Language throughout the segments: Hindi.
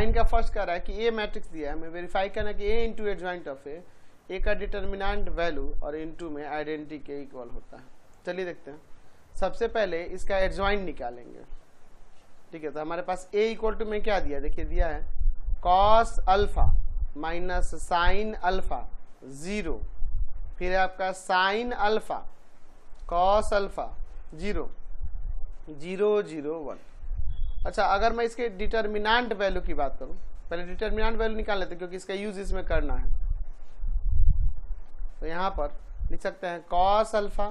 साइन का फर्स्ट कह रहा है कि ए मैट्रिक्स दिया है, हमें वेरीफाई करना है कि ए इंटू एडजॉइंट ऑफ ए का डिटर्मिनेंट वैल्यू और इनटू में आइडेंटिटी के इक्वल होता है। चलिए देखते हैं। सबसे पहले इसका एडजॉइंट निकालेंगे, ठीक है। तो हमारे पास ए इक्वल टू में क्या दिया, देखिए दिया है cos alpha minus sine alpha 0, फिर है आपका साइन अल्फा कॉस अल्फा 0 0 0 1। अच्छा, अगर मैं इसके डिटर्मिनेंट वैल्यू की बात करूं, पहले डिटर्मिनेंट वैल्यू निकाल लेते हैं क्योंकि इसका यूज इसमें करना है। तो यहां पर लिख सकते हैं cos alpha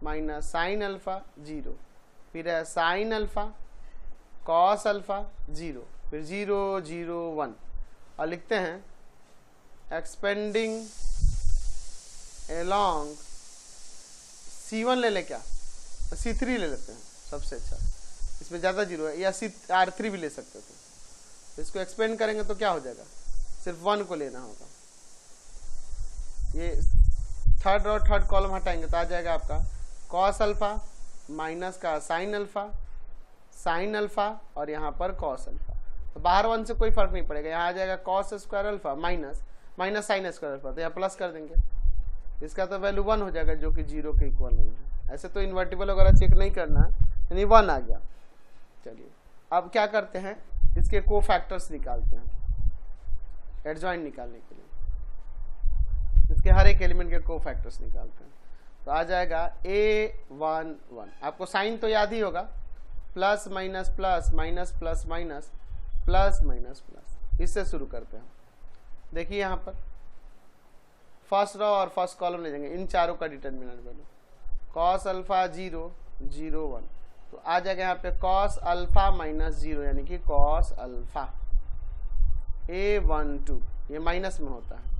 minus sine alpha 0, फिर है साइन अल्फा कॉस अल्फा 0, फिर 0 0 1, और लिखते हैं एक्सपेंडिंग एलॉन्ग C1 ले लें, क्या C3 ले लेते हैं सबसे अच्छा, इसमें ज़्यादा जीरो है, या R3 भी ले सकते थे। तो इसको एक्सपेंड करेंगे तो क्या हो जाएगा, सिर्फ 1 को लेना होगा। ये थर्ड और थर्ड कॉलम हटाएंगे तो आ जाएगा आपका कॉस अल्फा माइनस का साइन अल्फा और यहाँ पर कॉस अल्फा। तो बाहर 1 से कोई फर्क नहीं पड़ेगा, यहाँ आ जाएगा cos square alpha minus sine square alpha, तो यहाँ प्लस कर देंगे, इसका तो वैल्यू 1 हो जाएगा जो कि 0 के इक्वल नहीं है। ऐसे तो इन्वर्टिबल वगैरह चेक नहीं करना है, यानी 1 आ गया। चलिए अब क्या करते हैं, इसके को फैक्टर्स निकालते हैं एडजॉइंट निकालने के लिए। इसके हर एक एलिमेंट के को फैक्टर्स निकालते हैं। तो आ जाएगा A1 1, आपको साइन तो याद ही होगा, plus minus plus minus plus minus plus minus plus, इससे शुरू करते हैं। देखिए यहाँ पर फर्स्ट रो और फर्स्ट कॉलम ले जाएंगे, इन चारों का डिटर्मिनेंट वैल्यू कॉस अल्फा 0 0 1, तो आ जाएगा यहाँ पे कॉस अल्फा माइनस 0 यानी कि कॉस अल्फा A1 2, ये माइनस में होता है।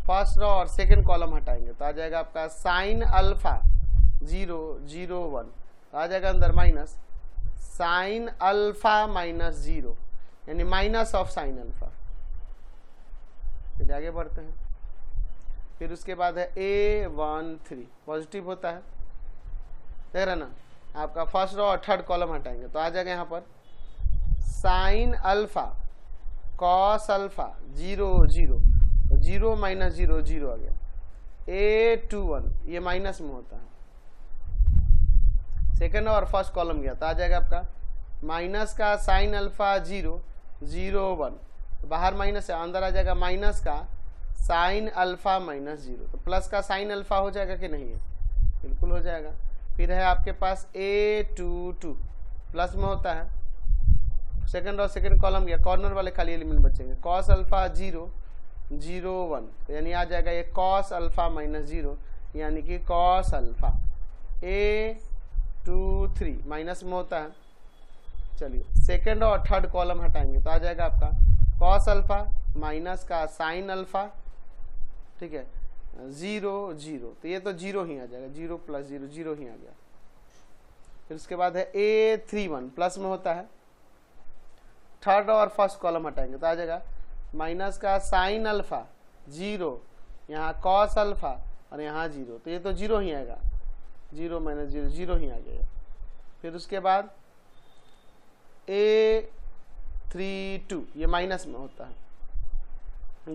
फर्स्ट रो और सेकंड कॉलम हटाएंगे तो आ जाएगा आपका साइन अल्फा 0 0 1, तो आ जाएगा अंदर माइनस साइन अल्फा माइनस 0 यानी माइनस ऑफ साइन अल्फा। फिर आगे बढ़ते हैं, फिर उसके बाद है A1 3 पॉजिटिव होता है, देख रहे ना। आपका फर्स्ट रो और थर्ड कॉलम हटाएंगे तो आ जाएगा यहाँ पर sine alpha cos alpha 0 0, 0 minus 0 0 आ गया। A2 1 ये माइनस में होता है। सेकंड और फर्स्ट कॉलम गया तो आ जाएगा आपका माइनस का साइन अल्फा 0 0 1, तो बाहर माइनस है, अंदर आ जाएगा माइनस का साइन अल्फा माइनस 0, तो प्लस का साइन अल्फा हो जाएगा कि नहीं है, बिल्कुल हो जाएगा। फिर है आपके पास A2 2 प्लस में होता है। सेकंड और सेकंड कॉलम गया, कॉर्नर वाले खाली एलिमेंट बचेंगे, कॉस अल्फा 0 0 1, तो यानी आ जाएगा ये कॉस अल्फा माइनस 0 यानी कि कॉस अल्फा। A2 3 माइनस में होता है। चलिए सेकंड और थर्ड कॉलम हटाएंगे तो आ जाएगा आपका कॉस अल्फा माइनस का साइन अल्फा, ठीक है 0 0, तो ये तो 0 ही आ जाएगा, 0 प्लस 0 0 ही आ गया। फिर उसके बाद है A3 1 प्लस में होता है। थर्ड और फर्स्ट कॉलम हटाएंगे तो आ जाएगा माइनस का साइन अल्फा 0, यहाँ कॉस अल्फा और यहाँ 0, तो ये तो 0 ही आएगा, 0 माइनस 0 0 ही आ गया। फिर उसके बाद A3 2 ये माइनस में होता है,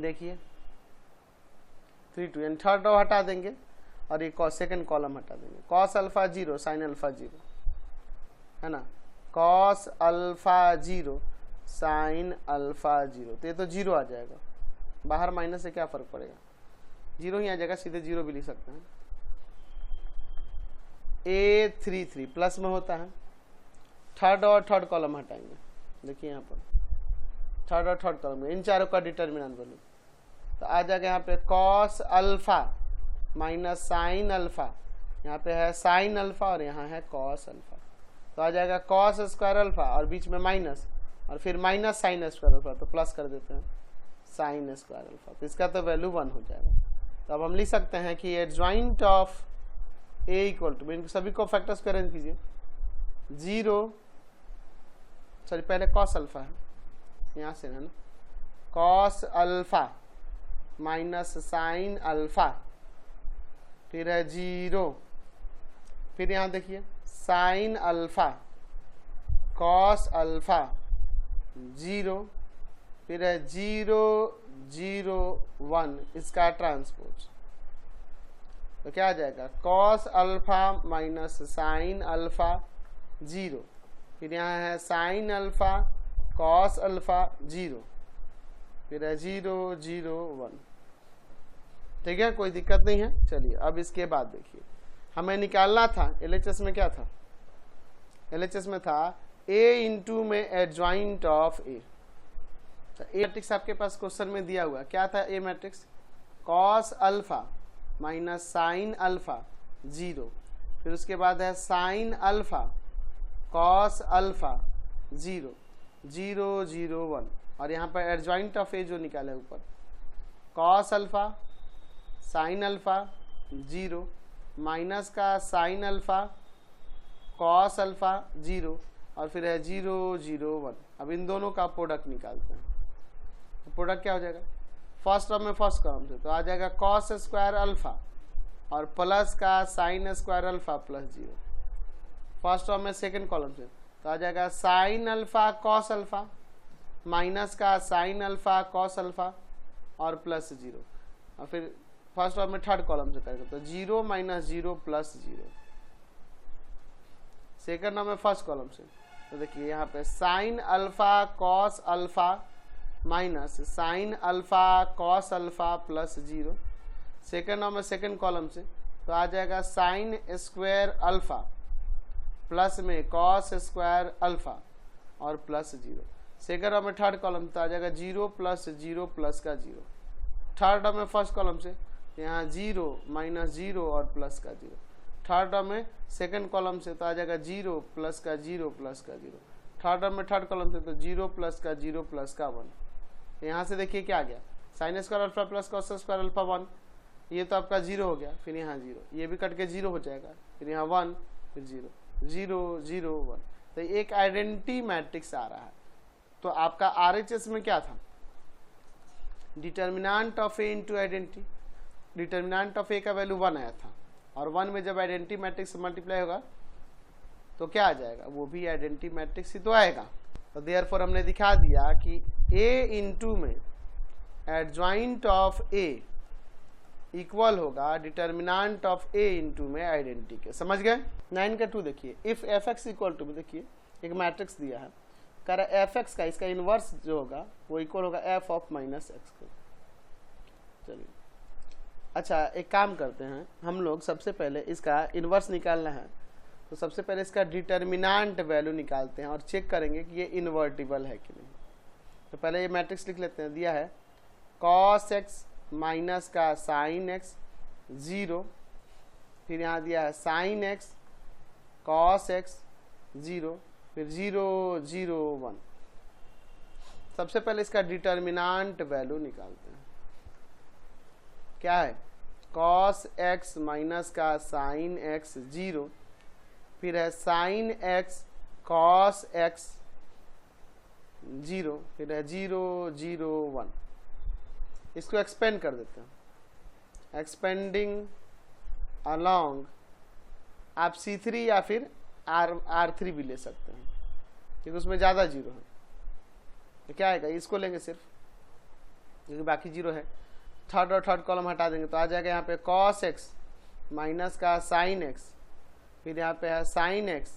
देखिए 3 2, यानी थर्ड रो हटा देंगे और ये सेकंड कॉलम हटा देंगे, कॉस अल्फा 0 साइन अल्फा 0 है ना, कॉस अल्फा 0 साइन अल्फा 0, तो ये तो 0 आ जाएगा, बाहर माइनस से क्या फर्क पड़ेगा, 0 ही आ जाएगा, सीधे 0 भी लिख सकते हैं। A3 3 प्लस में होता है। थर्ड और थर्ड कॉलम हटाएंगे, देखिए यहाँ पर थर्ड और थर्ड कॉलम में इन चारों का डिटर्मिनेंट वैल्यू, तो आ जाएगा यहाँ पे cos alpha minus sine alpha, यहाँ पे है साइन अल्फा और यहाँ है कॉस अल्फा, तो आ जाएगा कॉस स्क्वायर अल्फा और बीच में माइनस और फिर माइनस साइन स्क्वायर अल्फा, तो प्लस कर देते हैं साइन स्क्वायर अल्फा, तो इसका तो वैल्यू 1 हो जाएगा। तो अब हम लिख सकते हैं कि adjoint of A equal to, इनको सभी को फैक्टर्स पे अरेंज कीजिए, 0 सॉरी पहले कॉस अल्फा है, यहाँ से है ना, cos alpha minus sine alpha, फिर है 0, फिर यहाँ देखिए साइन अल्फा कॉस अल्फा 0, फिर है 0 0 1 इसका ट्रांसपोज, तो क्या आ जाएगा cos alpha minus sine alpha 0, फिर यहाँ है साइन अल्फा कॉस अल्फा 0, फिर है 0 0 1। ठीक है, कोई दिक्कत नहीं है। चलिए अब इसके बाद देखिए, हमें निकालना था LHS में क्या था, LHS में था A इंटू में adjoint of A। A matrix आपके पास क्वेश्चन में दिया हुआ क्या था, A matrix cos alpha minus sine alpha 0, फिर उसके बाद है साइन अल्फा कॉस अल्फा 0 0 0 1, और यहाँ पर एडजॉइंट ऑफ ए जो निकाले ऊपर cos alpha sign alpha 0 minus का साइन अल्फा कॉस अल्फा 0, और फिर है 0 0 1। अब इन दोनों का प्रोडक्ट निकालते हैं, तो प्रोडक्ट क्या हो जाएगा, फर्स्ट टर्म में फर्स्ट कॉलम से तो आ जाएगा कॉस स्क्वायर अल्फा और प्लस का sine square alpha plus 0, first term में सेकंड कॉलम से तो आ जाएगा sine alpha cos alpha minus का साइन अल्फा कॉस अल्फा और प्लस 0, और फिर फर्स्ट टर्म में थर्ड कॉलम से करेंगे तो 0 माइनस 0 प्लस 0, सेकंड टर्म में फर्स्ट कॉलम से तो देखिए यहाँ पे sine alpha cos alpha minus sine alpha cos alpha plus 0, second term में सेकंड कॉलम से तो आ जाएगा साइन स्क्वायर अल्फा प्लस में कॉस स्क्वायर अल्फा और प्लस 0, सेकंड टर्म में थर्ड कॉलम तो आ जाएगा 0 प्लस 0 प्लस का 0, थर्ड टर्म में फर्स्ट कॉलम से यहाँ 0 माइनस 0 और प्लस का 0, थर्ड टर्म में सेकंड कॉलम से तो आ जाएगा 0 प्लस का 0 प्लस का 0, थर्ड टर्म में थर्ड कॉलम से तो 0 प्लस का 0 प्लस का 1। यहाँ से देखिए क्या आ गया, sine square alpha plus cos square alpha 1, ये तो आपका 0 हो गया, फिर यहाँ 0, ये भी कट के 0 हो जाएगा, फिर यहाँ 1 फिर 0 0 0 1। तो एक आइडेंटिटी मैट्रिक्स आ रहा है। तो आपका RHS में क्या था, determinant of A into identity, determinant of A का वैल्यू 1 आया था, और 1 में जब आइडेंटिटी मैट्रिक्स मल्टीप्लाई होगा तो क्या आ जाएगा, वो भी आइडेंटिटी मैट्रिक्स ही तो आएगा। तो देयरफॉर हमने दिखा दिया कि A इंटू में एडजॉइंट ऑफ A इक्वल होगा डिटर्मिनेंट ऑफ A इंटू में आइडेंटिटी के। समझ गए। 9 का 2 देखिए, इफ fx इक्वल टू में देखिए एक मैट्रिक्स दिया है, कह रहा fx का इसका इनवर्स जो होगा वो इक्वल होगा f ऑफ माइनस एक्स को। चलिए अच्छा एक काम करते हैं हम लोग, सबसे पहले इसका इनवर्स निकालना है तो सबसे पहले इसका डिटर्मिनेंट वैल्यू निकालते हैं और चेक करेंगे कि ये इन्वर्टिबल है कि नहीं। तो पहले ये मैट्रिक्स लिख लेते हैं, दिया है cos x माइनस का साइन x 0, फिर यहाँ दिया है साइन x cos x 0, फिर 0 0 1। सबसे पहले इसका डिटर्मिनेंट वैल्यू निकालते हैं, क्या है cos x माइनस का साइन x 0, फिर है साइन x cos x 0, फिर है 0 0 1। इसको एक्सपेंड कर देते हैं, एक्सपेंडिंग अलोंग आप C3 या फिर R3 भी ले सकते हैं क्योंकि उसमें ज़्यादा 0 है। तो क्या आएगा, इसको लेंगे सिर्फ क्योंकि बाकी 0 है, थर्ड और थर्ड कॉलम हटा देंगे तो आ जाएगा यहाँ पे cos x माइनस का साइन x, फिर यहाँ पे है साइन x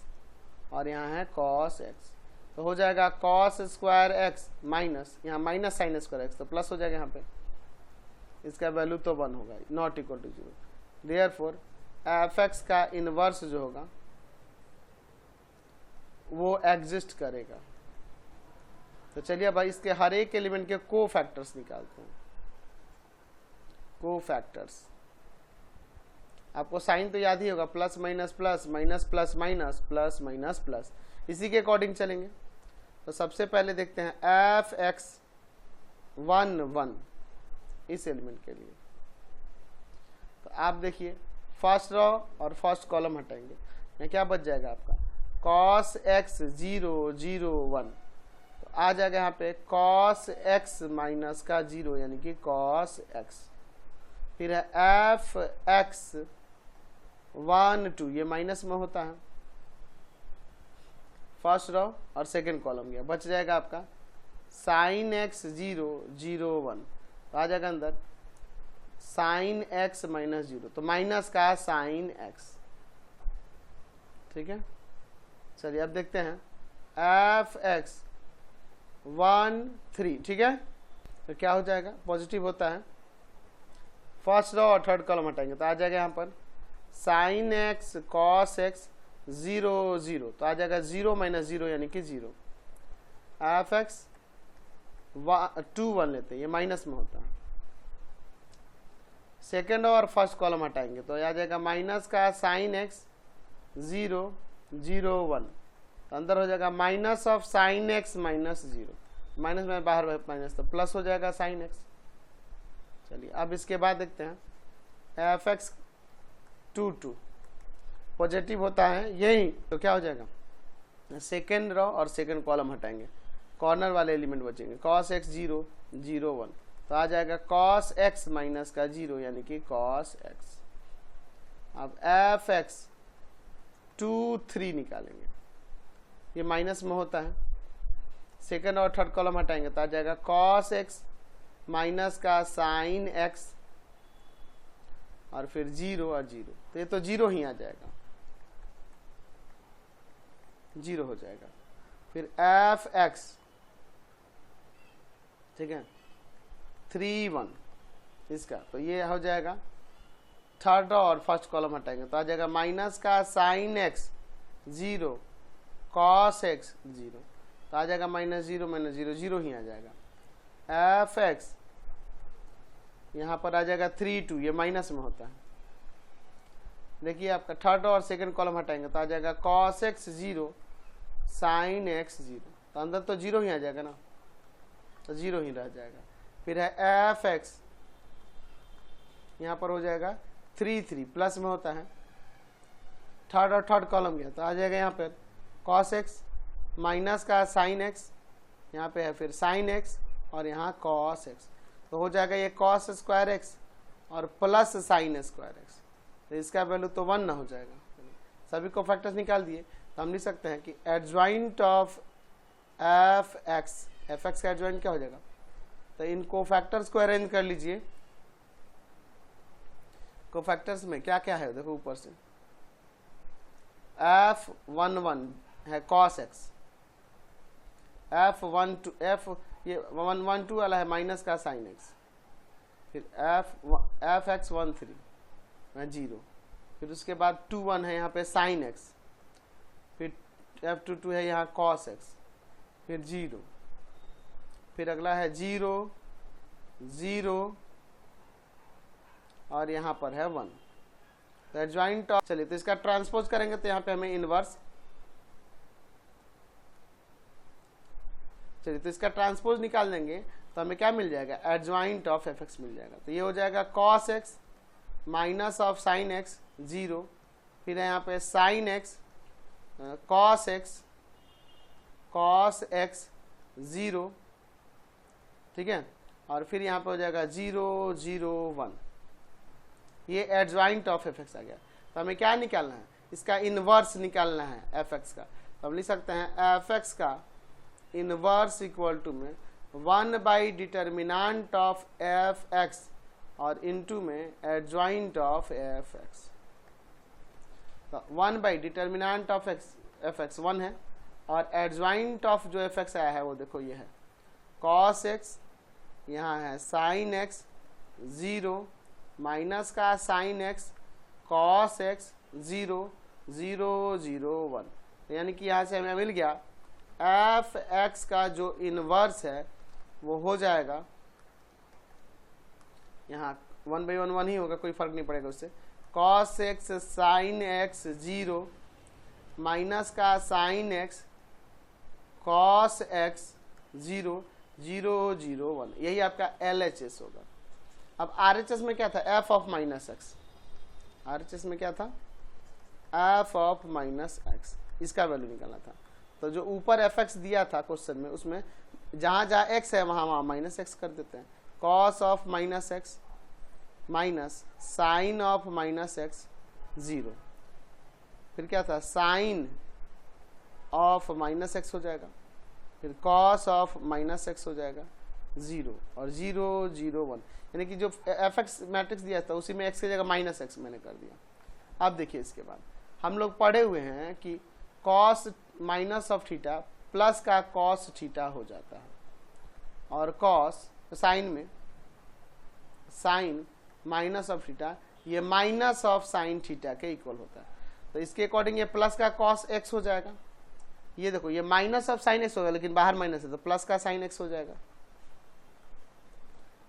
और यहाँ है cos x, तो हो जाएगा cos स्क्वायर x माइनस यहाँ माइनस साइन स्क्वायर x, तो प्लस हो जाएगा यहाँ पे, इसका वैल्यू तो 1 होगा, not equal to 0। Therefore fx का इनवर्स जो होगा वो एग्जिस्ट करेगा। तो चलिए भाई इसके हर एक एलिमेंट के को फैक्टर्स निकालते हैं। को फैक्टर्स आपको साइन तो याद ही होगा, plus minus plus minus plus minus plus minus plus, इसी के अकॉर्डिंग चलेंगे। तो सबसे पहले देखते हैं fx 1 1 इस एलिमेंट के लिए। तो आप देखिए फर्स्ट रो और फर्स्ट कॉलम हटाएंगे, यहाँ क्या बच जाएगा आपका cos x 0 0 1, तो आ जाएगा यहाँ पे cos x माइनस का 0 यानी कि cos x, फिर है fx 1 2, ये माइनस में होता है, फर्स्ट रो और सेकंड कॉलम गया, बच जाएगा आपका साइन एक्स 0 0 1, तो आ जाएगा अंदर साइन एक्स माइनस 0, तो माइनस का साइन एक्स। ठीक है, चलिए अब देखते हैं एफ एक्स 1 3। ठीक है, तो क्या हो जाएगा, पॉजिटिव होता है, फर्स्ट रो और थर्ड कॉलम हटाएंगे तो आ जाएगा यहाँ पर साइन एक्स कॉस एक्स 0 0, तो आ जाएगा 0 माइनस 0 यानी कि 0। एफ एक्स 2 1 लेते हैं, ये माइनस में होता है। सेकेंड और फर्स्ट कॉलम हटाएंगे तो आ जाएगा माइनस का साइन एक्स 0 0 1, तो अंदर हो जाएगा minus of sine x minus 0, minus में बाहर माइनस, तो प्लस हो जाएगा साइन एक्स। चलिए अब इसके बाद देखते हैं एफ एक्स 2 2, पॉजिटिव होता है यही, तो क्या हो जाएगा सेकेंड रो और सेकेंड कॉलम हटाएंगे, कॉर्नर वाले एलिमेंट बचेंगे, कॉस एक्स 0 0 1, तो आ जाएगा कॉस एक्स माइनस का 0 यानी कि कॉस एक्स। अब एफ एक्स 2 3 निकालेंगे, ये माइनस में होता है, सेकेंड और थर्ड कॉलम हटाएंगे तो आ जाएगा कॉस एक्स माइनस का साइन एक्स और फिर 0 और 0, तो ये तो 0 ही आ जाएगा, 0 हो जाएगा। फिर एफ एक्स, ठीक है 3 1 इसका, तो ये हो जाएगा थर्ड और फर्स्ट कॉलम हटाएंगे तो आ जाएगा माइनस का साइन एक्स 0 कॉस एक्स 0, तो आ जाएगा माइनस 0 माइनस 0 0 ही आ जाएगा। एफ एक्स यहाँ पर आ जाएगा 3 2, ये माइनस में होता है, देखिए आपका थर्ड और सेकंड कॉलम हटाएंगे तो आ जाएगा कॉस एक्स 0 साइन एक्स 0, तो अंदर तो 0 ही आ जाएगा ना, तो 0 ही रह जाएगा। फिर है एफ एक्स, यहाँ पर हो जाएगा 3 3, प्लस में होता है, थर्ड और थर्ड कॉलम गया तो आ जाएगा यहाँ पर कॉस एक्स माइनस का साइन एक्स, यहाँ पे है फिर साइन एक्स और यहाँ कॉस एक्स, तो हो जाएगा ये कॉस स्क्वायर एक्स और प्लस साइन स्क्वायर एक्स, तो इसका वैल्यू तो 1 ना हो जाएगा। सभी को फैक्टर्स निकाल दिए तो हम लिख सकते हैं कि एडजॉइंट ऑफ एफ एक्स का एडजॉइंट क्या हो जाएगा, तो इन कोफैक्टर्स को अरेंज कर लीजिए। कोफैक्टर्स में क्या क्या है देखो, ऊपर से f1 1 है cos x, f1 2 f ये 1 1 2 वाला है माइनस का sin x, फिर f x 1 3 है 0, फिर उसके बाद 2 1 है यहाँ पे sin x, फिर f 2 2 है यहाँ cos x, फिर 0, फिर अगला है 0 0 और यहाँ पर है 1, तो एडजॉइंट ऑफ, चलिए तो इसका ट्रांसपोज करेंगे तो यहाँ पे हमें इनवर्स, चलिए तो इसका ट्रांसपोज निकाल देंगे तो हमें क्या मिल जाएगा, एडजॉइंट ऑफ एफ एक्स मिल जाएगा, तो ये हो जाएगा cos x minus of sine x 0, फिर है यहाँ पे साइन एक्स कॉस एक्स 0, ठीक है, और फिर यहाँ पे हो जाएगा 0 0 1, ये एडजॉइंट ऑफ एफ एक्स आ गया। तो हमें क्या निकालना है, इसका इनवर्स निकालना है एफ एक्स का, तो हम लिख सकते हैं एफ एक्स का इनवर्स इक्वल टू में 1 by determinant of F x और इनटू में एडजॉइंट ऑफ एफ एक्स, तो 1 by determinant of F x 1 है और एडजॉइंट ऑफ जो एफ एक्स आया है वो देखो ये है कॉस एक्स, यहाँ है साइन एक्स 0 माइनस का साइन एक्स कॉस एक्स 0 0 0 1, यानी कि यहाँ से हमें मिल गया एफ एक्स का जो इनवर्स है वो हो जाएगा, यहाँ 1 बाई 1 1 ही होगा, कोई फर्क नहीं पड़ेगा उससे, cos x sine x 0 minus का साइन एक्स कॉस एक्स 0 0 0 1, यही आपका LHS होगा। अब RHS में क्या था, f of minus x, RHS में क्या था f ऑफ माइनस एक्स, इसका वैल्यू निकालना था। तो जो ऊपर एफ एक्स दिया था क्वेश्चन में, उसमें जहाँ जहाँ x है वहाँ वहाँ माइनस एक्स कर देते हैं, cos of minus x minus sine of minus x 0, फिर क्या था साइन ऑफ माइनस एक्स हो जाएगा, फिर कॉस ऑफ माइनस एक्स हो जाएगा 0 और 0 0 1, यानी कि जो एफ एक्स मैट्रिक्स दिया था उसी में एक्स की जगह माइनस एक्स मैंने कर दिया। अब देखिए इसके बाद हम लोग पढ़े हुए हैं कि cos minus of theta plus का कॉस थीटा हो जाता है, और कॉस साइन में साइन माइनस ऑफ थीटा ये माइनस ऑफ साइन थीटा के इक्वल होता है। तो इसके अकॉर्डिंग ये प्लस का कॉस एक्स हो जाएगा। ये देखो ये माइनस ऑफ साइन एक्स होगा, लेकिन बाहर माइनस है तो प्लस का साइन एक्स हो जाएगा।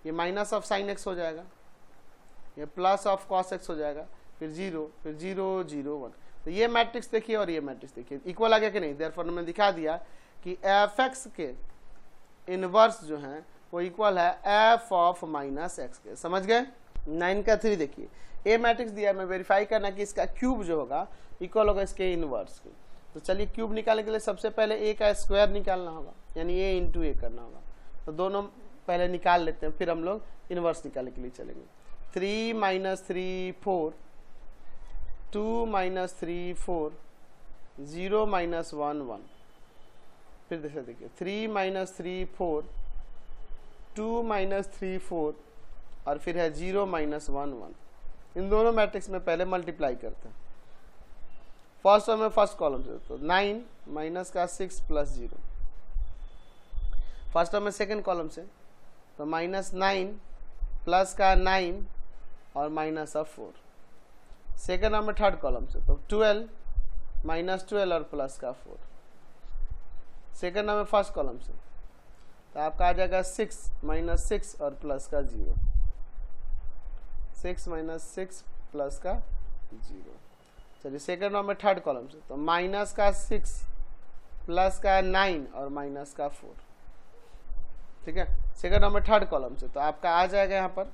ये माइनस ऑफ साइन एक्स हो जाएगा, ये प्लस ऑफ कॉस एक्स हो जाएगा, फिर 0 फिर 0 0 1। तो ये मैट्रिक्स देखिए और ये मैट्रिक्स देखिए इक्वल आ गया कि नहीं। देयरफॉर मैंने दिखा दिया कि एफ एक्स के इनवर्स जो है वो इक्वल है एफ ऑफ माइनस एक्स के। समझ गए। 9 का 3 देखिए, ए मैट्रिक्स दिया है, मैं वेरीफाई करना कि इसका क्यूब जो होगा इक्वल होगा इसके इनवर्स के। तो चलिए क्यूब निकालने के लिए सबसे पहले ए का स्क्वायर निकालना होगा, यानी ए इंटू ए करना होगा। तो दोनों पहले निकाल लेते हैं, फिर हम लोग इनवर्स निकालने के लिए चलेंगे। 3 माइनस 3 4, 2 माइनस 3 4, 0 माइनस 1 1। फिर देखिए 3 माइनस 3 4, 2 माइनस 3 4, और फिर है 0 माइनस 1 1। इन दोनों मैट्रिक्स में पहले मल्टीप्लाई करते हैं। फर्स्ट और में फर्स्ट कॉलम से, तो 9 माइनस का 6 प्लस 0। फर्स्ट और में सेकेंड कॉलम से, तो माइनस 9 प्लस का 9 और माइनस ऑफ 4। सेकेंड और में थर्ड कॉलम से, तो 12 माइनस 12 और प्लस का 4। सेकेंड और में फर्स्ट कॉलम से, तो आपका आ जाएगा 6 माइनस 6 और प्लस का 0। 6 माइनस 6 प्लस का 0। चलिए सेकेंड और में थर्ड कॉलम से, तो माइनस का 6 प्लस का 9 और माइनस का 4। ठीक है। सेकेंड और में थर्ड कॉलम से, तो आपका आ जाएगा यहाँ पर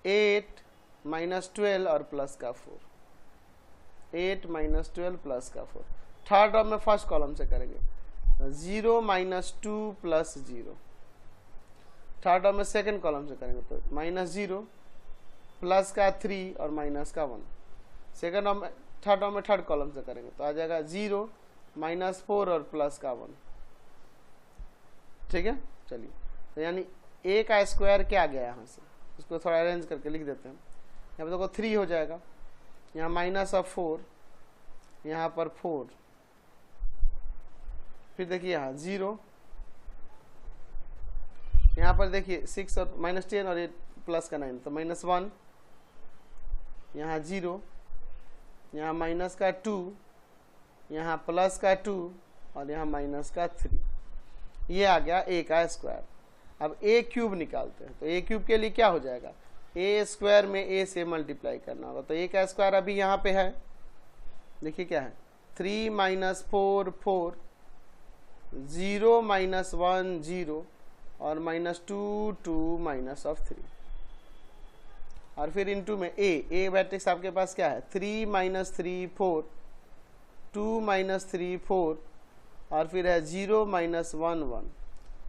8 माइनस 12 और प्लस का 4। 8 माइनस 12 प्लस का 4। थर्ड और में फर्स्ट कॉलम से करेंगे, 0 माइनस 2 प्लस 0। थर्ड और में सेकेंड कॉलम से करेंगे, तो माइनस 0 प्लस का 3 और माइनस का 1। सेकेंड और में थर्ड और में थर्ड कॉलम से करेंगे, तो आ जाएगा 0 माइनस 4 और प्लस का 1। ठीक है। चलिए, तो यानी ए का स्क्वायर क्या आ गया यहाँ से, इसको थोड़ा अरेंज करके लिख देते हैं। यहाँ पर देखो 3 हो जाएगा, यहाँ माइनस ऑफ 4, यहाँ पर 4, फिर देखिए यहाँ 0, यहाँ पर देखिए 6 और माइनस 10 और ये प्लस का 9, तो माइनस 1, यहाँ 0, यहाँ माइनस का 2, यहाँ प्लस का 2 और यहाँ माइनस का 3। ये आ गया ए का स्क्वायर। अब ए क्यूब निकालते हैं, तो ए क्यूब के लिए क्या हो जाएगा, ए स्क्वायर में ए से मल्टीप्लाई करना होगा। तो ए का स्क्वायर अभी यहाँ पे है, देखिए क्या है, 3 माइनस 4 4, 0 माइनस 1 0 और माइनस 2 2 माइनस ऑफ 3। और फिर इनटू में ए मैट्रिक्स आपके पास क्या है, 3 माइनस 3 4, 2 माइनस 3 4, और फिर है 0 माइनस 1 1।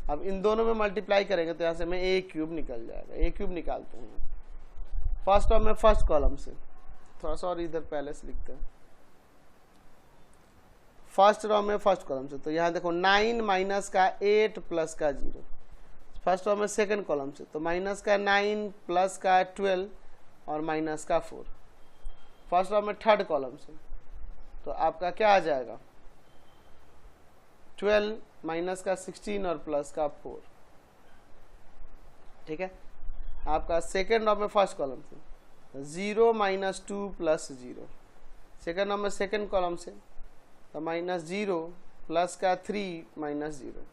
अब इन दोनों में मल्टीप्लाई करेंगे तो यहाँ से में ए क्यूब निकल जाएगा। ए क्यूब निकालते हैं फर्स्ट और में फर्स्ट कॉलम से, थोड़ा सा और इधर पहले से लिखते हैं। फर्स्ट रो में फर्स्ट कॉलम से, तो यहाँ देखो 9 माइनस का 8 प्लस का 0। फर्स्ट रो में सेकंड कॉलम से, तो माइनस का 9 प्लस का 12 और माइनस का 4। फर्स्ट रो में थर्ड कॉलम से, तो आपका क्या आ जाएगा, 12 माइनस का 16 और प्लस का 4। ठीक है। आपका सेकेंड रो में फर्स्ट कॉलम से, 0 माइनस 2 प्लस 0। सेकेंड रो में सेकेंड कॉलम से, तो माइनस 0 प्लस का 3 माइनस 0।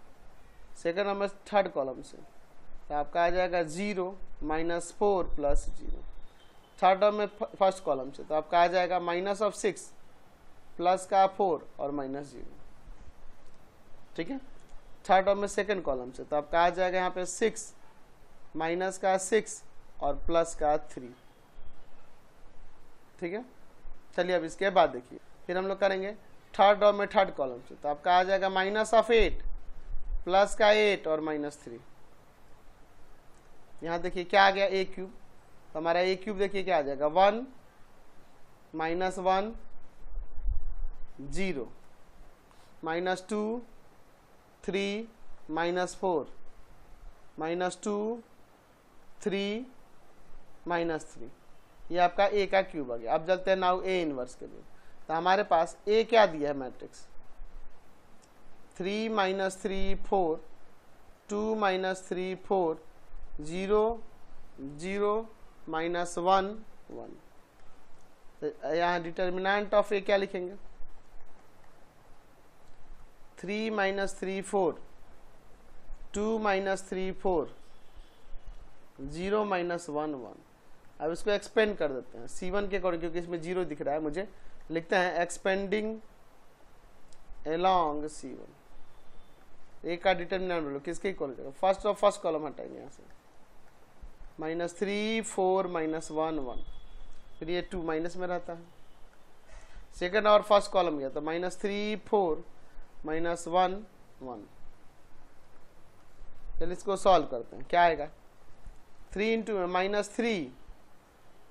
सेकेंड रो में थर्ड कॉलम से, तो आपका आ जाएगा 0 माइनस 4 प्लस 0। थर्ड रो में फर्स्ट कॉलम से, तो आपका आ जाएगा माइनस ऑफ 6 प्लस का 4 और माइनस 0। ठीक है। थर्ड रो में सेकेंड कॉलम से, तो आपका आ जाएगा यहाँ पे 6 माइनस का 6 और प्लस का 3। ठीक है। चलिए अब इसके बाद देखिए, फिर हम लोग करेंगे थर्ड रो में थर्ड कॉलम से, तो आपका आ जाएगा माइनस ऑफ 8 प्लस का 8 और माइनस 3। यहाँ देखिए क्या आ गया, ए क्यूब। तो हमारा ए क्यूब देखिए क्या आ जाएगा, 1 minus 1 0 minus 2 3 minus 4 minus 2 3 minus 3, ये आपका ए का क्यूब आ गया। अब चलते हैं नाउ ए इनवर्स के लिए। तो हमारे पास ए क्या दिया है मैट्रिक्स, 3 माइनस 3 4, 2 माइनस 3 4, 0 0 माइनस 1 1। तो यहाँ डिटर्मिनेंट ऑफ ए क्या लिखेंगे, 3 माइनस 3 4, 2 माइनस 3 4, 0 माइनस 1 1। अब इसको एक्सपेंड कर देते हैं C1 के अकॉर्डिंग, क्योंकि इसमें 0 दिख रहा है मुझे, लिखते हैं एक्सपेंडिंग अलोंग C1। ए का डिटर्मिनेंट बोलो किसके इक्वल हो जाएगा, फर्स्ट और फर्स्ट कॉलम हटाएंगे यहाँ से, माइनस 3 4 माइनस 1 1, फिर ये 2 माइनस में रहता है। सेकंड और फर्स्ट कॉलम गया तो माइनस 3 4 माइनस 1 1। चलिए इसको सॉल्व करते हैं, क्या आएगा, 3 इंटू में माइनस 3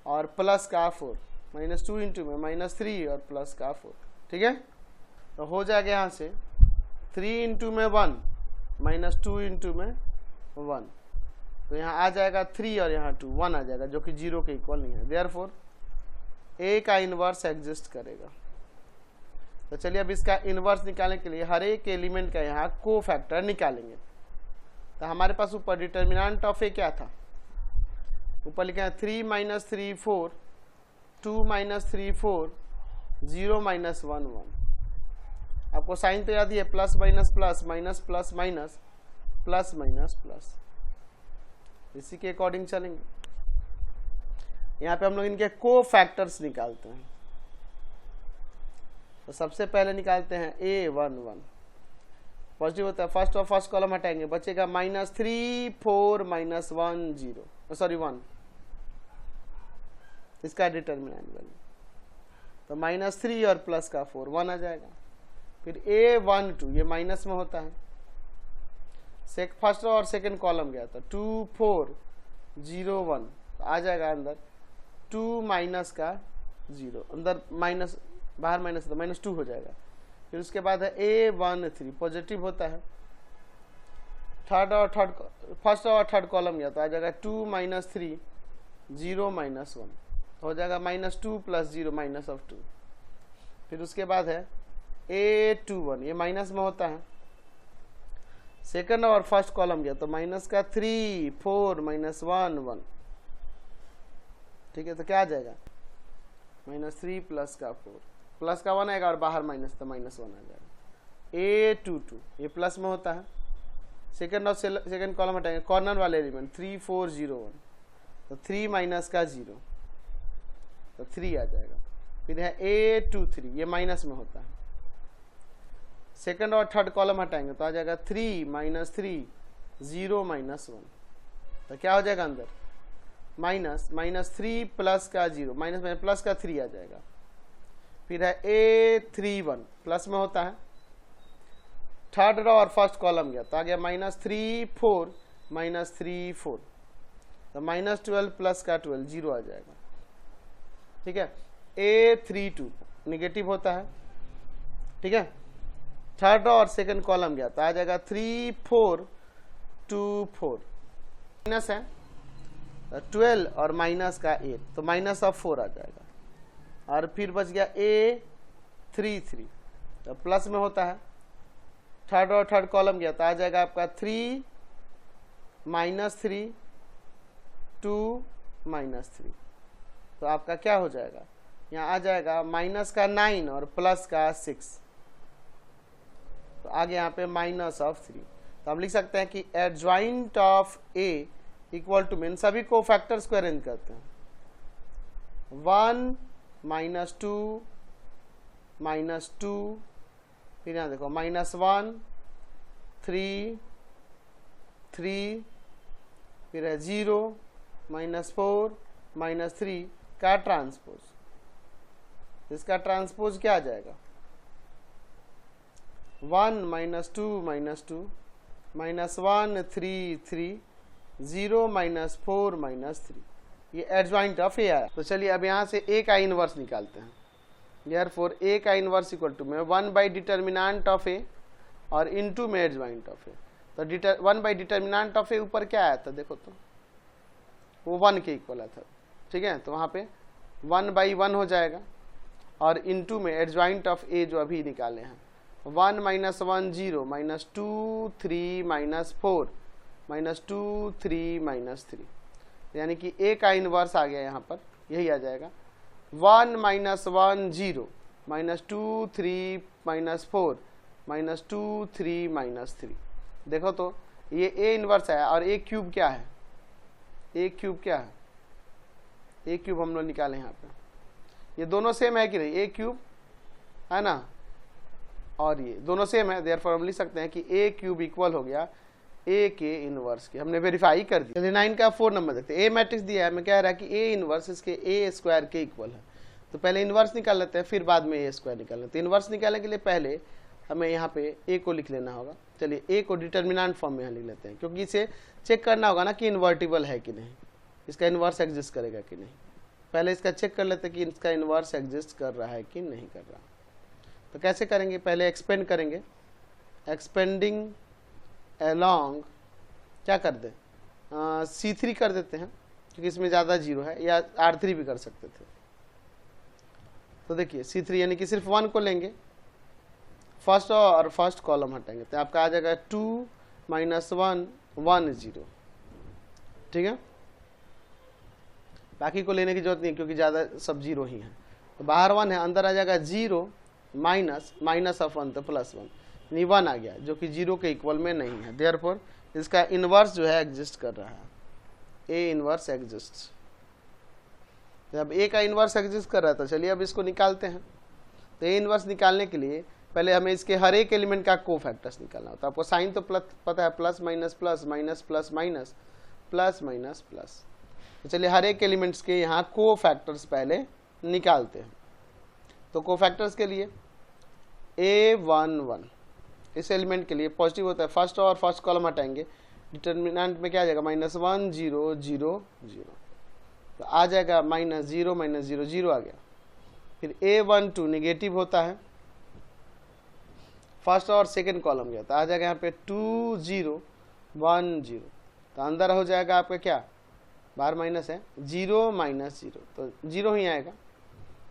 और प्लस का 4, माइनस 2 इंटू में माइनस 3 और प्लस का 4। ठीक है, तो हो जाएगा यहाँ से 3 इंटू में 1 माइनस 2 इंटू में 1, तो यहाँ आ जाएगा 3 और यहाँ 2 1 आ जाएगा, जो कि 0 के इक्वल नहीं है। देयरफॉर ए का इन्वर्स एग्जिस्ट करेगा। तो चलिए अब इसका इन्वर्स निकालने के लिए हर एक एलिमेंट का यहाँ को फैक्टर निकालेंगे। तो हमारे पास ऊपर डिटर्मिनेंट ऑफ ए क्या था, ऊपर लिखा है 3 माइनस 3 4, 2 माइनस 3 4, 0 माइनस 1 1। आपको साइन तो याद ही है, plus minus plus minus plus minus plus minus plus, इसी के अकॉर्डिंग चलेंगे। यहाँ पे हम लोग इनके को फैक्टर्स निकालते हैं। तो सबसे पहले निकालते हैं A1 1, पॉजिटिव होता है, फर्स्ट और फर्स्ट कॉलम हटाएंगे, बचेगा माइनस 3 4 माइनस 1 0 सॉरी 1, इसका डिटर्मिनेंट वैल्यू। तो माइनस 3 और प्लस का 4 1 आ जाएगा। फिर A1 2, ये माइनस में होता है, फर्स्ट और सेकंड कॉलम गया था 2 4 0 1, तो आ जाएगा अंदर 2 माइनस का 0, अंदर माइनस बाहर माइनस तो माइनस 2 हो जाएगा। फिर उसके बाद है A1 3, पॉजिटिव होता है, फर्स्ट और थर्ड कॉलम गया तो आ जाएगा 2 माइनस 3 0 माइनस 1, तो हो जाएगा माइनस 2 प्लस 0 माइनस ऑफ 2। फिर उसके बाद है A2 1, ये माइनस में होता है, सेकंड और फर्स्ट कॉलम गया तो माइनस का 3 4 माइनस 1 1। ठीक है, तो क्या आ जाएगा, माइनस 3 प्लस का 4, प्लस का 1 आएगा और बाहर माइनस, तो माइनस 1 आ जाएगा। A2 2, ये प्लस में होता है, सेकंड और सेकंड कॉलम हटाएंगे, कॉर्नर वाले एलिमेंट 3 4 0 1, तो 3 माइनस का 0, तो 3 आ जाएगा। फिर है A2 3, ये माइनस में होता है, सेकंड और थर्ड कॉलम हटाएंगे तो आ जाएगा 3 माइनस 3 0 माइनस 1, तो क्या हो जाएगा अंदर माइनस 3 प्लस का 0, माइनस में प्लस का 3 आ जाएगा। फिर है A3 1, प्लस में होता है, थर्ड रो और फर्स्ट कॉलम गया तो आ गया माइनस 3 4 माइनस 3 4, तो माइनस 12 प्लस का 12 0 आ जाएगा। ठीक है, A3 2 निगेटिव होता है। ठीक है, थर्ड और सेकंड कॉलम गया तो आ जाएगा 3 4 2 4, माइनस है 12 और माइनस का 8, तो माइनस ऑफ 4 आ जाएगा। और फिर बच गया A3 3, तो प्लस में होता है, थर्ड और थर्ड कॉलम गया तो आ जाएगा आपका 3 माइनस 3 2 माइनस 3, तो आपका क्या हो जाएगा, यहाँ आ जाएगा माइनस का 9 और प्लस का 6, तो आगे यहाँ पे माइनस ऑफ 3। तो हम लिख सकते हैं कि adjoint of A equal to mean, सभी को फैक्टर्स को अरेंज करते हैं, 1 माइनस 2 माइनस 2, फिर यहाँ देखो माइनस 1 3 3, फिर है 0 माइनस 4 माइनस 3 का ट्रांसपोज, इसका ट्रांसपोज क्या आ जाएगा, 1 minus 2 minus 2 minus 1 3 3 0 minus 4 minus 3, ये एडजॉइंट ऑफ ए आया। तो चलिए अब यहाँ से ए का इनवर्स निकालते हैं। देयरफॉर ए का इनवर्स इक्वल टू में 1 बाई डिटर्मिनेंट ऑफ ए, और इनटू में एडजॉइंट ऑफ ए। तो 1 बाई डिटर्मिनेंट ऑफ ए ऊपर क्या आया था देखो, तो वो 1 के इक्वल आया था, ठीक है। तो वहाँ पे 1 बाई 1 हो जाएगा और इनटू में एडजॉइंट ऑफ ए जो अभी निकाले हैं 1 minus 1 0 minus 2 3 minus 4 minus 2 3 minus 3, यानी कि ए का इन्वर्स आ गया यहाँ पर, यही आ जाएगा 1 minus 1 0 minus 2 3 minus 4 minus 2 3 minus 3। देखो तो ये ए इन्वर्स आया और ए क्यूब क्या है, ए क्यूब क्या है, ए क्यूब हम लोग निकाले यहाँ पे, ये दोनों सेम है कि नहीं, ए क्यूब है ना और ये दोनों सेम है, देयरफॉर हम लिख सकते हैं कि ए क्यूब इक्वल हो गया ए के इनवर्स के। हमने वेरीफाई कर दिया। चलिए 9 का 4 नंबर देखते हैं। ए मैट्रिक्स दिया है, मैं कह रहा है कि ए इनवर्स इसके ए स्क्वायर के इक्वल है। तो पहले इनवर्स निकाल लेते हैं, फिर बाद में ए स्क्वायर निकाल लेते हैं। इनवर्स निकालने के लिए पहले हमें यहाँ पे ए को लिख लेना होगा। चलिए ए को डिटर्मिनेंट फॉर्म में यहाँ लिख लेते हैं, क्योंकि इसे चेक करना होगा ना कि इन्वर्टिबल है कि नहीं, इसका इन्वर्स एग्जिस्ट करेगा कि नहीं। पहले इसका चेक कर लेते हैं कि इसका इन्वर्स एग्जिस्ट कर रहा है कि नहीं कर रहा। तो कैसे करेंगे, पहले एक्सपेंड करेंगे, एक्सपेंडिंग अलोंग क्या कर दे C3 कर देते हैं, क्योंकि इसमें ज़्यादा जीरो है, या R3 भी कर सकते थे। तो देखिए C3 यानी कि सिर्फ 1 को लेंगे, फर्स्ट और फर्स्ट कॉलम हटाएंगे, तो आपका आ जाएगा 2 माइनस 1 1 0, ठीक है। बाकी को लेने की जरूरत नहीं क्योंकि ज़्यादा सब जीरो ही है। तो बाहर 1 है, अंदर आ जाएगा 0 माइनस माइनस ऑफ 1 तो प्लस 1, यानी 1 आ गया जो कि 0 के इक्वल में नहीं है। देयरफॉर इसका इन्वर्स जो है एग्जिस्ट कर रहा है, ए इन्वर्स एग्जिस्ट। जब ए का इन्वर्स एग्जिस्ट कर रहा था, चलिए अब इसको निकालते हैं। तो ए इन्वर्स निकालने के लिए पहले हमें इसके हर एक एलिमेंट का कोफैक्टर्स निकालना होता है। आपको साइन तो पता है, plus minus plus minus plus minus plus minus plus. तो चलिए हर एक एलिमेंट्स के यहाँ कोफैक्टर्स पहले निकालते हैं। तो कोफैक्टर्स के लिए A11 इस एलिमेंट के लिए पॉजिटिव होता है, फर्स्ट और फर्स्ट कॉलम हटाएंगे, डिटर्मिनेंट में क्या आ जाएगा -1 0 0 0, तो आ जाएगा -0 -0 0 आ गया। फिर A12 निगेटिव होता है, फर्स्ट और सेकंड कॉलम गया तो आ जाएगा यहाँ पे 2 0 1 0, तो अंदर हो जाएगा आपका क्या, बाहर माइनस है 0 -0 तो 0 ही आएगा।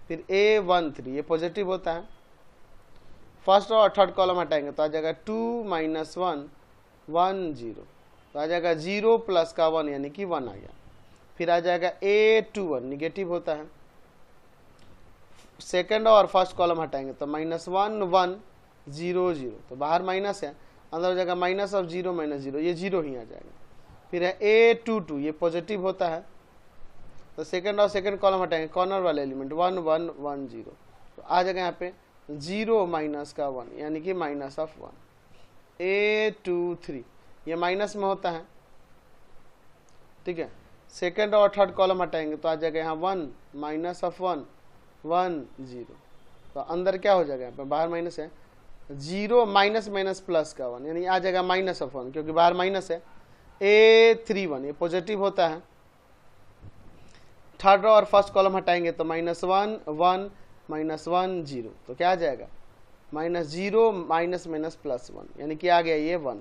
फिर A13 ये पॉजिटिव होता है, फर्स्ट और थर्ड कॉलम हटाएंगे तो आ जाएगा 2 -1 1 0, तो आ जाएगा 0 प्लस का 1 यानी कि 1 आ गया। फिर आ जाएगा A21 निगेटिव होता है, सेकंड और फर्स्ट कॉलम हटाएंगे तो -1 1 0 0, तो बाहर माइनस है, अंदर हो जाएगा माइनस ऑफ 0 -0, ये 0 ही आ जाएगा। फिर है A22 ये पॉजिटिव होता है, तो सेकंड और सेकंड कॉलम हटाएंगे, कॉर्नर वाले एलिमेंट 1 1 1 0, तो आ जाएगा यहाँ पे 0 माइनस का 1 यानी कि माइनस ऑफ 1। A23 ये माइनस में होता है, ठीक है। सेकंड और थर्ड कॉलम हटाएंगे तो आ जाएगा यहाँ 1 माइनस ऑफ 1 1 0, तो अंदर क्या हो जाएगा यहाँ पे, बाहर माइनस है 0 माइनस माइनस प्लस का 1 यानी आ जाएगा माइनस ऑफ 1 क्योंकि बाहर माइनस है। A31 ये पॉजिटिव होता है, थर्ड और फर्स्ट कॉलम हटाएंगे तो -1 1 -1 0, तो क्या आ जाएगा -0 माइनस माइनस प्लस 1 यानी कि आ गया ये 1।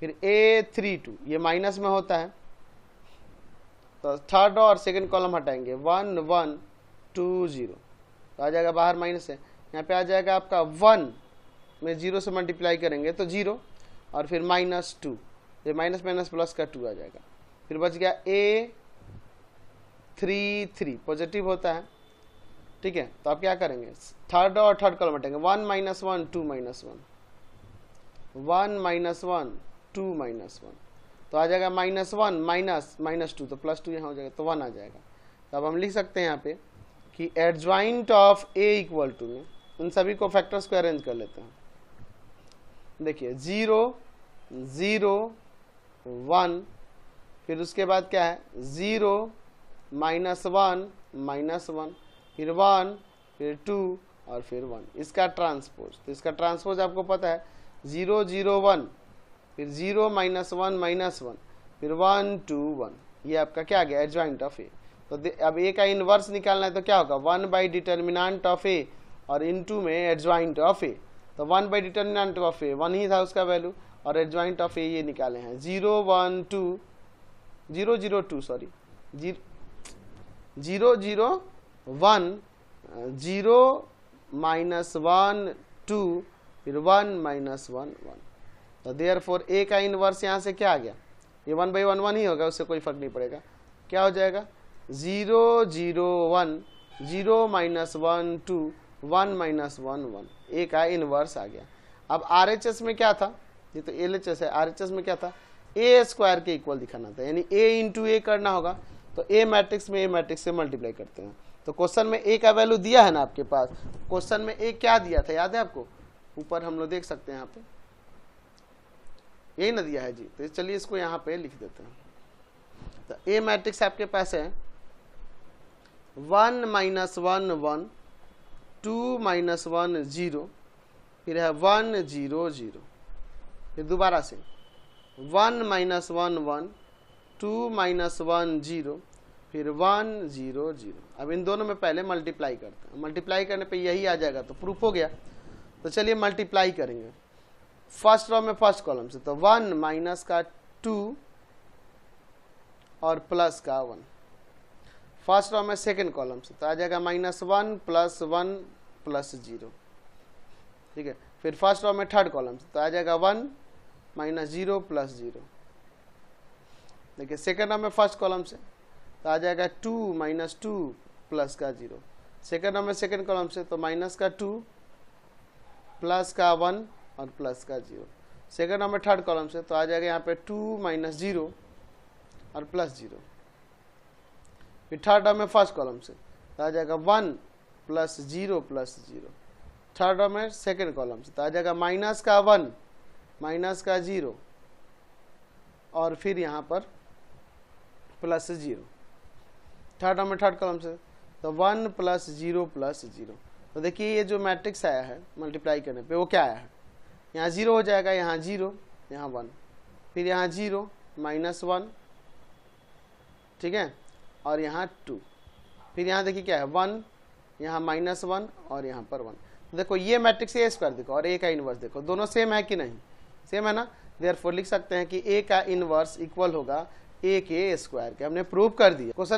फिर A32 ये माइनस में होता है, तो थर्ड और सेकंड कॉलम हटाएंगे 1 1 2 0, तो आ जाएगा बाहर माइनस है, यहाँ पे आ जाएगा आपका 1 में 0 से मल्टीप्लाई करेंगे तो 0 और फिर -2, ये माइनस माइनस प्लस का 2 आ जाएगा। फिर बच गया A33 पॉजिटिव होता है, ठीक है। तो आप क्या करेंगे, थर्ड और थर्ड कॉलम हटाएंगे 1 -1 2 -1 1 -1 2 -1, तो आ जाएगा -1 माइनस -2 तो +2 यहाँ हो जाएगा तो 1 आ जाएगा। तो अब हम लिख सकते हैं यहाँ पे कि adjoint of A equal to में उन सभी को फैक्टर्स को अरेंज कर लेते हैं। देखिए 0 0 1, फिर उसके बाद क्या है 0 -1 -1, फिर 1 फिर 2 और फिर 1, इसका ट्रांसपोज। तो इसका ट्रांसपोज आपको पता है 0 0 1, फिर 0 -1 -1, फिर 1 2 1, ये आपका क्या आ गया एडजॉइंट ऑफ ए। तो अब ए का इनवर्स निकालना है तो क्या होगा 1 बाई डिटर्मिनेंट ऑफ ए और इनटू में एडजॉइंट ऑफ ए। तो 1 बाई डिटर्मिनेंट ऑफ ए 1 ही था उसका वैल्यू, और एडजॉइंट ऑफ ए ये निकाले हैं 0 1 2 0 0 2 सॉरी 0 0 1 0 माइनस 1 2 फिर 1 माइनस 1 1। तो देयरफॉर ए का इनवर्स यहाँ से क्या आ गया, ये 1 बाई 1 1 ही होगा, उससे कोई फर्क नहीं पड़ेगा। क्या हो जाएगा 0 0 1 0 माइनस 1 2 1 माइनस 1 1, ए का इनवर्स आ गया। अब RHS में क्या था, ये तो LHS है, RHS में क्या था, ए स्क्वायर के इक्वल दिखाना था, यानी ए इंटू ए करना होगा। तो ए मैट्रिक्स में ए मैट्रिक्स से मल्टीप्लाई करते हैं। तो क्वेश्चन में ए का वैल्यू दिया है ना आपके पास, क्वेश्चन में ए क्या दिया था याद है आपको, ऊपर हम लोग देख सकते हैं यहाँ पे यही ना दिया है जी। तो चलिए इसको यहाँ पे लिख देते हैं। तो ए मैट्रिक्स आपके पास है 1 माइनस 1 1 2 माइनस 1 0 फिर है 1 0 0, फिर दोबारा से 1 माइनस 1 1 2 माइनस 1 0 फिर 1 0 0। अब इन दोनों में पहले मल्टीप्लाई करते हैं, मल्टीप्लाई करने पे यही आ जाएगा तो प्रूफ हो गया। तो चलिए मल्टीप्लाई करेंगे फर्स्ट रो में फर्स्ट कॉलम से, तो 1 माइनस का 2 और प्लस का 1। फर्स्ट रो में सेकेंड कॉलम से तो आ जाएगा माइनस 1 प्लस 1 प्लस 0, ठीक है। फिर फर्स्ट रो में थर्ड कॉलम से तो आ जाएगा 1 माइनस 0 प्लस 0। देखिए सेकेंड रो में फर्स्ट कॉलम से तो आ जाएगा 2 माइनस 2 प्लस का 0। सेकेंड रो में सेकेंड कॉलम से तो माइनस का 2 प्लस का 1 और प्लस का 0। सेकेंड रो में थर्ड कॉलम से तो आ जाएगा यहाँ पे 2 माइनस 0 और प्लस 0। फिर थर्ड रो में फर्स्ट कॉलम से तो आ जाएगा 1 प्लस 0 प्लस 0। थर्ड रो में सेकेंड कॉलम से तो आ जाएगा माइनस का 1 माइनस का 0 और फिर यहाँ पर प्लस 0। थर्ड रो में थर्ड कॉलम से तो 1 प्लस 0 प्लस 0। तो देखिए ये जो मैट्रिक्स आया है मल्टीप्लाई करने पे वो क्या आया है, यहाँ 0 हो जाएगा, यहाँ 0 यहाँ 1 फिर यहाँ 0 माइनस 1, ठीक है, और यहाँ 2 फिर यहाँ देखिए क्या है 1 यहाँ माइनस 1 और यहाँ पर 1। तो देखो ये मैट्रिक्स ए स्क्वायर देखो और ए का इनवर्स देखो, दोनों सेम है कि नहीं, सेम है ना। देयरफॉर लिख सकते हैं कि ए का इनवर्स इक्वल होगा ए के स्क्वायर के। हमने प्रूव कर दिया। क्वेश्चन